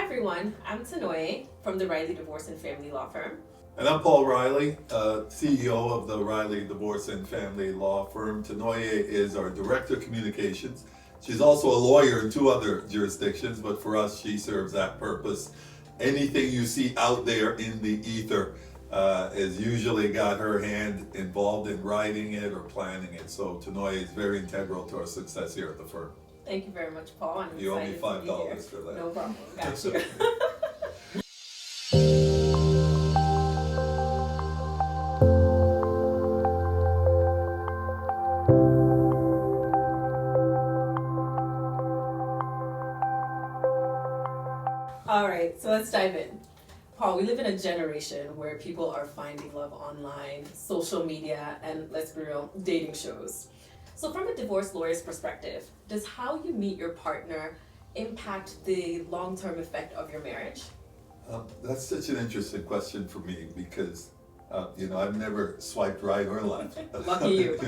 everyone, I'm Tanoye from the Riley Divorce and Family Law Firm. And I'm Paul Riley, CEO of the Riley Divorce and Family Law Firm. Tanoye is our Director of Communications. She's also a lawyer in two other jurisdictions, but for us, she serves that purpose. Anything you see out there in the ether has usually got her hand involved in writing it or planning it. So Tanoye is very integral to our success here at the firm. Thank you very much, Paul. I'm You owe me excited to be here. $5 for that. No problem. Got you. All right, so let's dive in. Paul, we live in a generation where people are finding love online, social media, and let's be real, dating shows. So from a divorce lawyer's perspective, does how you meet your partner impact the long-term effect of your marriage? That's such an interesting question for me because, I've never swiped right or left. Lucky you.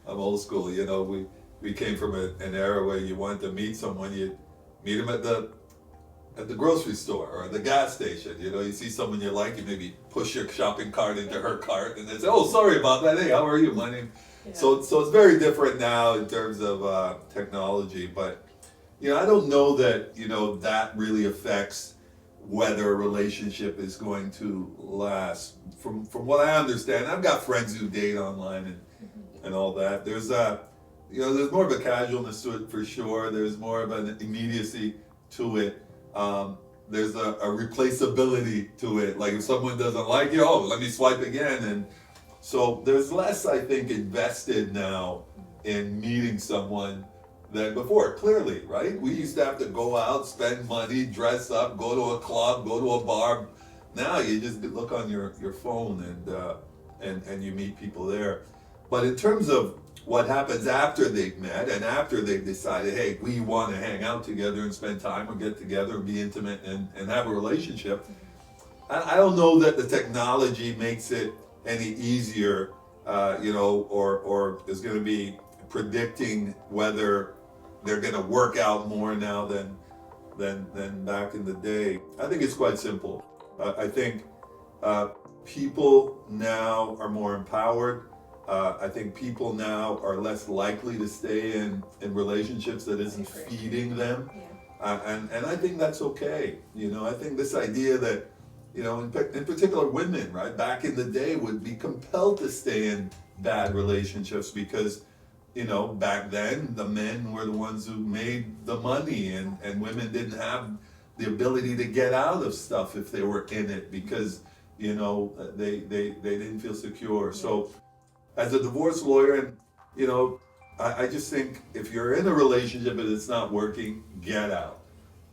I'm old school. We came from an era where you wanted to meet someone, you'd meet them at the grocery store or the gas station. You see someone you like, you maybe push your shopping cart into her cart and they say, "Oh, sorry about that. Hey, how are you? My name." Yeah. So it's very different now in terms of technology, but I don't know that that really affects whether a relationship is going to last. From what I understand, I've got friends who date online and all that. There's there's more of a casualness to it for sure. There's more of an immediacy to it. There's a replaceability to it. Like if someone doesn't like you, oh, let me swipe again. And so there's less, I think, invested now in meeting someone than before, clearly, right? We used to have to go out, spend money, dress up, go to a club, go to a bar. Now you just look on your phone and you meet people there. But in terms of what happens after they've met and after they've decided, hey, we want to hang out together and spend time or get together and be intimate and have a relationship, I don't know that the technology makes it any easier, or is going to be predicting whether they're going to work out more now than back in the day. I think it's quite simple. I think people now are more empowered. I think people now are less likely to stay in relationships that isn't feeding them. Yeah. And I think that's okay. I think this idea that, in particular women, right, back in the day would be compelled to stay in bad relationships because, back then the men were the ones who made the money and women didn't have the ability to get out of stuff if they were in it because, they didn't feel secure. So as a divorce lawyer, and I just think if you're in a relationship and it's not working, get out.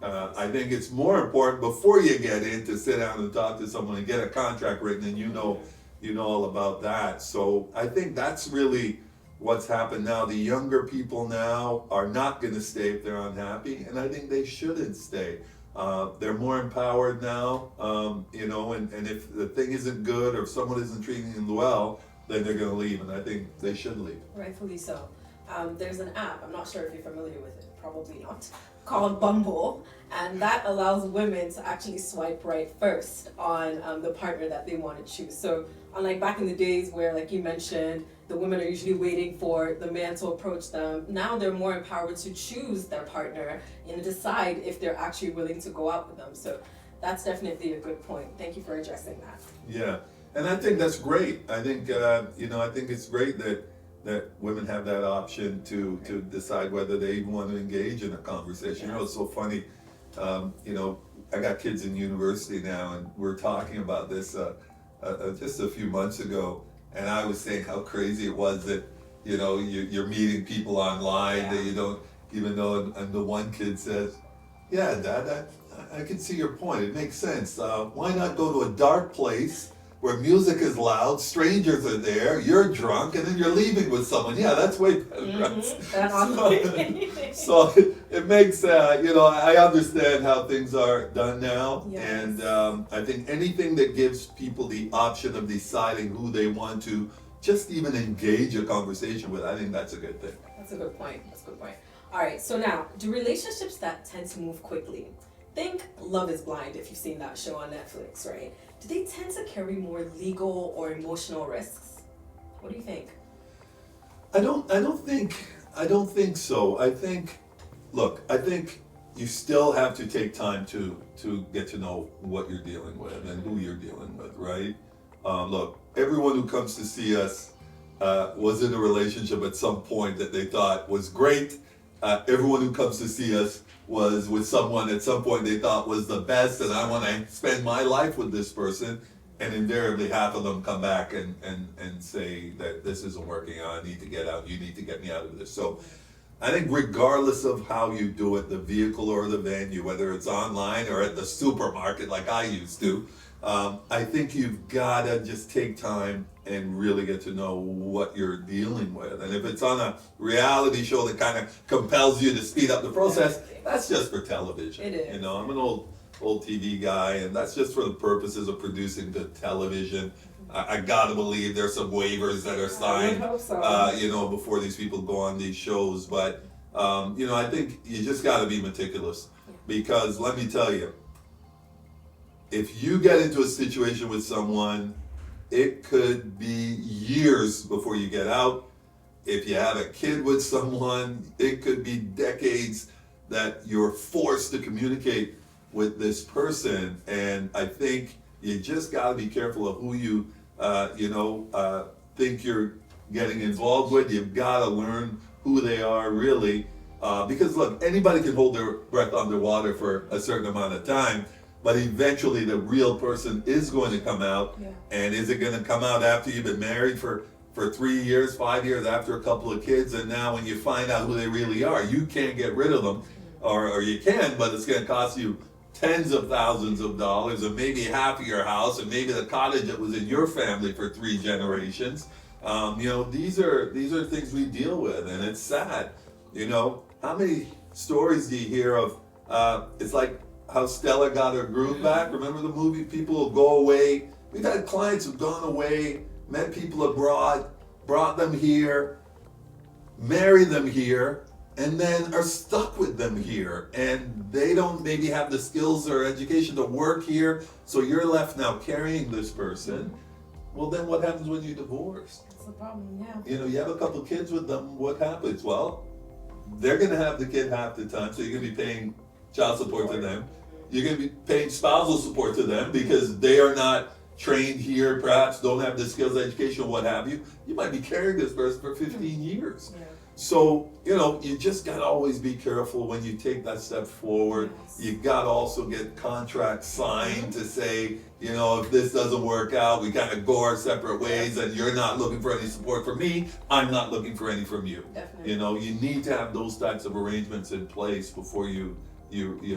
I think it's more important before you get in to sit down and talk to someone and get a contract written, and you know all about that. So I think that's really what's happened now. The younger people now are not going to stay if they're unhappy, and I think they shouldn't stay. They're more empowered now, and if the thing isn't good or if someone isn't treating them well, then they're going to leave, and I think they should leave. Rightfully so. There's an app, I'm not sure if you're familiar with it, probably not, called Bumble, and that allows women to actually swipe right first on the partner that they want to choose. So unlike back in the days where, like you mentioned, the women are usually waiting for the man to approach them, now they're more empowered to choose their partner and decide if they're actually willing to go out with them. So that's definitely a good point. Thank you for addressing that. Yeah, and I think that's great. I think I think it's great that women have that option to decide whether they even want to engage in a conversation. Yeah. It's so funny. I got kids in university now, and we're talking about this just a few months ago, and I was saying how crazy it was that you're meeting people online that you don't even know. And the one kid says, "Yeah, Dad, I can see your point. It makes sense. Why not go to a dark place where music is loud, strangers are there, you're drunk, and then you're leaving with someone?" Yeah, that's way better. That's awesome. So it makes, I understand how things are done now. Yes. And I think anything that gives people the option of deciding who they want to just even engage a conversation with, I think that's a good thing. That's a good point. All right, so now, do relationships that tend to move quickly, think Love is Blind, if you've seen that show on Netflix, right? Do they tend to carry more legal or emotional risks? What do you think? I don't think so. I think you still have to take time to get to know what you're dealing with and who you're dealing with, right? Look, everyone who comes to see us was in a relationship at some point that they thought was great. Everyone who comes to see us was with someone at some point they thought was the best, and I want to spend my life with this person. And invariably, half of them come back and say that this isn't working out. I need to get out. You need to get me out of this. So I think regardless of how you do it, the vehicle or the venue, whether it's online or at the supermarket like I used to, I think you've got to just take time and really get to know what you're dealing with. And if it's on a reality show that kind of compels you to speed up the process, that's just for television. It is. You know, I'm an old TV guy, and that's just for the purposes of producing the television. I gotta believe there's some waivers that are signed, I would hope so. you know, before these people go on these shows. But you know, I think you just gotta be meticulous, because let me tell you, if you get into a situation with someone, it could be years before you get out. If you have a kid with someone, it could be decades that you're forced to communicate with this person. And I think you just got to be careful of who you, think you're getting involved with. You've got to learn who they are really, because look, anybody can hold their breath underwater for a certain amount of time, but eventually the real person is going to come out. Yeah. And is it going to come out after you've been married for 3 years, 5 years, after a couple of kids, and now when you find out who they really are, you can't get rid of them, or you can, but it's going to cost you tens of thousands of dollars, and maybe half of your house, and maybe the cottage that was in your family for 3 generations. These are things we deal with, and it's sad. You know, how many stories do you hear of? It's like how Stella got her groove back. Remember the movie? People will go away. We've had clients who've gone away, met people abroad, brought them here, marry them here, and then are stuck with them here, and they don't maybe have the skills or education to work here, so you're left now carrying this person. Well, then what happens when you divorce? That's the problem, yeah. You know, you have a couple kids with them, what happens? Well, they're gonna have the kid half the time, so you're gonna be paying child support to them. You're gonna be paying spousal support to them because they are not trained here, perhaps don't have the skills, education, what have you. You might be carrying this person for 15 years. Yeah. So, you know, you just gotta always be careful when you take that step forward. Yes. You gotta also get contracts signed to say, you know, if this doesn't work out, we kind of go our separate ways, and you're not looking for any support from me, I'm not looking for any from you. Definitely. You know, you need to have those types of arrangements in place before you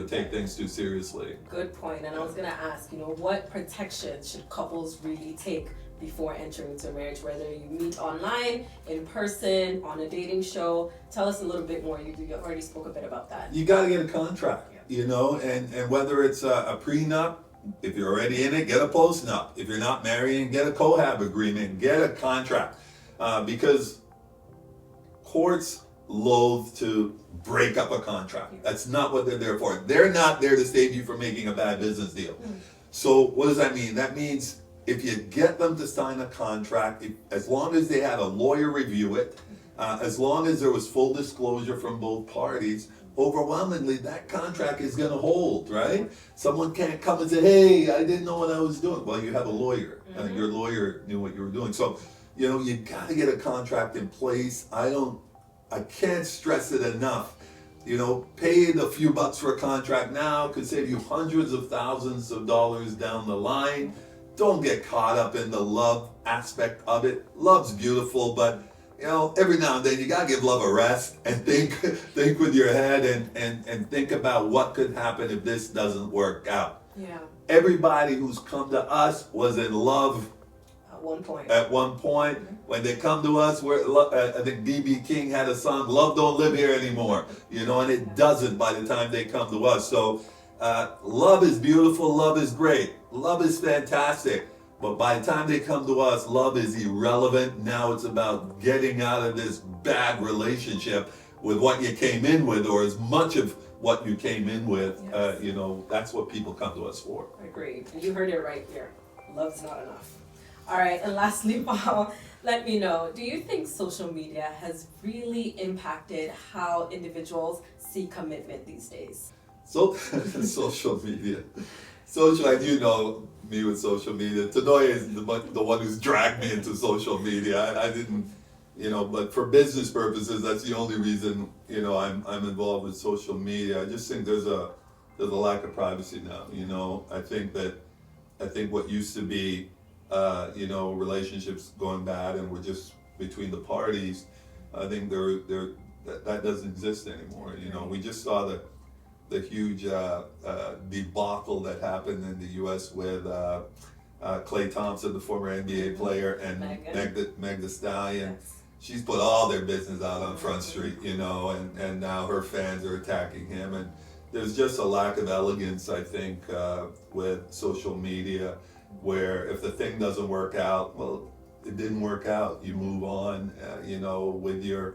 take things too seriously. Good point. And I was gonna ask, what protections should couples really take before entering into a marriage, whether you meet online, in person, on a dating show? Tell us a little bit more. You already spoke a bit about that. You gotta get a contract, you know, and whether it's a prenup, if you're already in it, get a postnup. If you're not marrying, get a cohab agreement, get a contract. Because courts loathe to break up a contract. That's not what they're there for. They're not there to save you from making a bad business deal. So what does that mean? That means if you get them to sign a contract, as long as they had a lawyer review it, as long as there was full disclosure from both parties, overwhelmingly that contract is going to hold, right? Someone can't come and say, hey, I didn't know what I was doing. Well, you have a lawyer, and your lawyer knew what you were doing. So, you know, you got to get a contract in place. I can't stress it enough. You know, paying a few bucks for a contract now could save you hundreds of thousands of dollars down the line. Don't get caught up in the love aspect of it. Love's beautiful, but you know, every now and then you gotta give love a rest and think with your head and think about what could happen if this doesn't work out. Yeah. Everybody who's come to us was in love At one point. When they come to us, I think B.B. King had a song, Love Don't Live Here Anymore, you know, and it doesn't by the time they come to us. So love is beautiful, love is great, love is fantastic, but by the time they come to us, love is irrelevant. Now it's about getting out of this bad relationship with what you came in with, or as much of what you came in with, Yes. you know, that's what people come to us for. Agreed. You heard it right here. Love's not enough. All right, and lastly, Paul, let me know, do you think social media has really impacted how individuals see commitment these days? So, social media. Social, and you know me with social media. Tanoya is the one who's dragged me into social media. I didn't, you know, but for business purposes, that's the only reason, you know, I'm involved with social media. I just think there's a lack of privacy now. You know, I think what used to be, you know, relationships going bad and we're just between the parties. I think that doesn't exist anymore. You know, we just saw the huge debacle that happened in the U.S. with Klay Thompson, the former NBA player, and Meg Thee Stallion. Yes. She's put all their business out on Front Street, you know, and now her fans are attacking him. And there's just a lack of elegance, I think, with social media, where if the thing doesn't work out, well, it didn't work out. You move on, you know, with your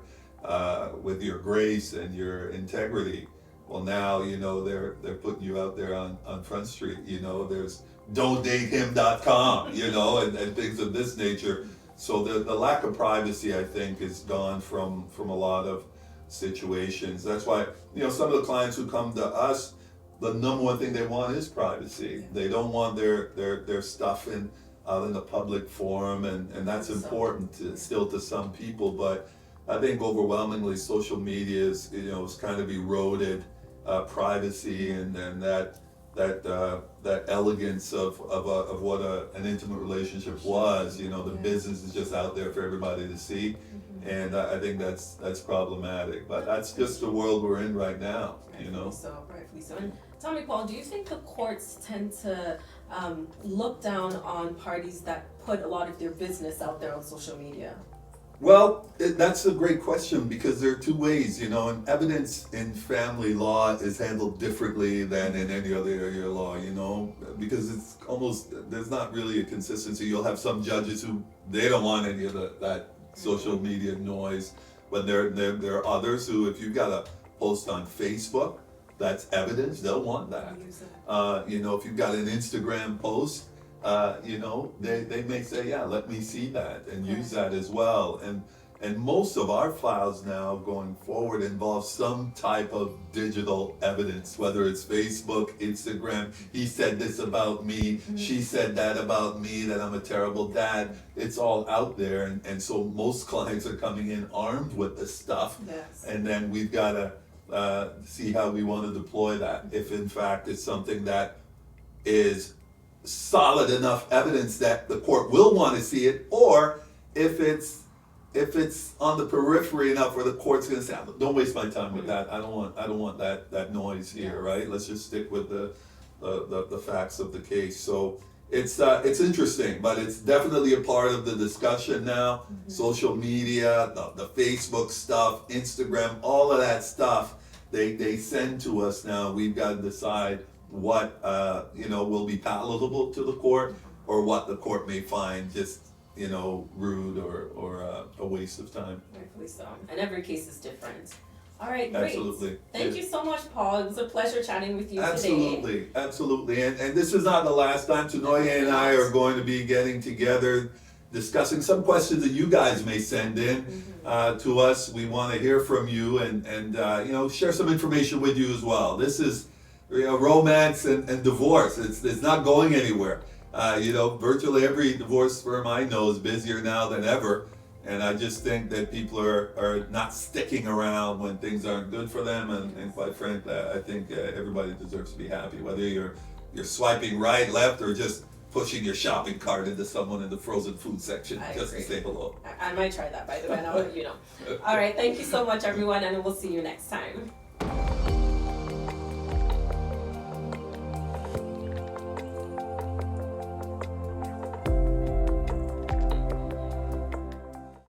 grace and your integrity. Well, now, you know, they're putting you out there on Front Street. You know, there's don'tdatehim.com, you know, and things of this nature. So the lack of privacy, I think, is gone from a lot of situations. That's why, you know, some of the clients who come to us, the number one thing they want is privacy. They don't want their stuff out in the public forum, and that's important still to some people. But I think overwhelmingly social media is, you know, it's kind of eroded privacy and that elegance of what an intimate relationship was. You know, the business is just out there for everybody to see, and I think that's problematic. But that's just the world we're in right now. You know. Rightfully so. And tell me, Paul, do you think the courts tend to look down on parties that put a lot of their business out there on social media? Well, that's a great question, because there are two ways, you know, and evidence in family law is handled differently than in any other area of law, you know, because it's almost, there's not really a consistency. You'll have some judges who, they don't want any of that social media noise, but there are others who, if you've got a post on Facebook, that's evidence, they'll want that. You know, if you've got an Instagram post, you know, they may say, yeah, let me see that and use that as well. And most of our files now going forward involve some type of digital evidence, whether it's Facebook, Instagram, he said this about me, she said that about me, that I'm a terrible dad. It's all out there, and so most clients are coming in armed with this stuff. Yes. And then we've got to see how we want to deploy that, if in fact it's something that is solid enough evidence that the court will want to see it, or if it's on the periphery enough where the court's going to say, don't waste my time with that. I don't want that noise here, right? Let's just stick with the facts of the case. So it's interesting, but it's definitely a part of the discussion now. Social media, the Facebook stuff, Instagram, all of that stuff, they send to us now. We've got to decide what you know, will be palatable to the court, or what the court may find just, you know, rude or a waste of time. Rightfully so. And every case is different. All right, great. Absolutely. Thank you so much, Paul. It was a pleasure chatting with you Absolutely, today. absolutely. And this is not the last time. Tanoya and I are going to be getting together, discussing some questions that you guys may send in to us. We want to hear from you and you know, share some information with you as well. This is, you know, romance and divorce. It's not going anywhere. You know, virtually every divorce firm I know is busier now than ever, and I just think that people are not sticking around when things aren't good for them. And quite frankly, I think everybody deserves to be happy, whether you're swiping right, left, or just pushing your shopping cart into someone in the frozen food section just to say hello. I might try that, by the way, and I'll let you know. All right, thank you so much, everyone, and we'll see you next time.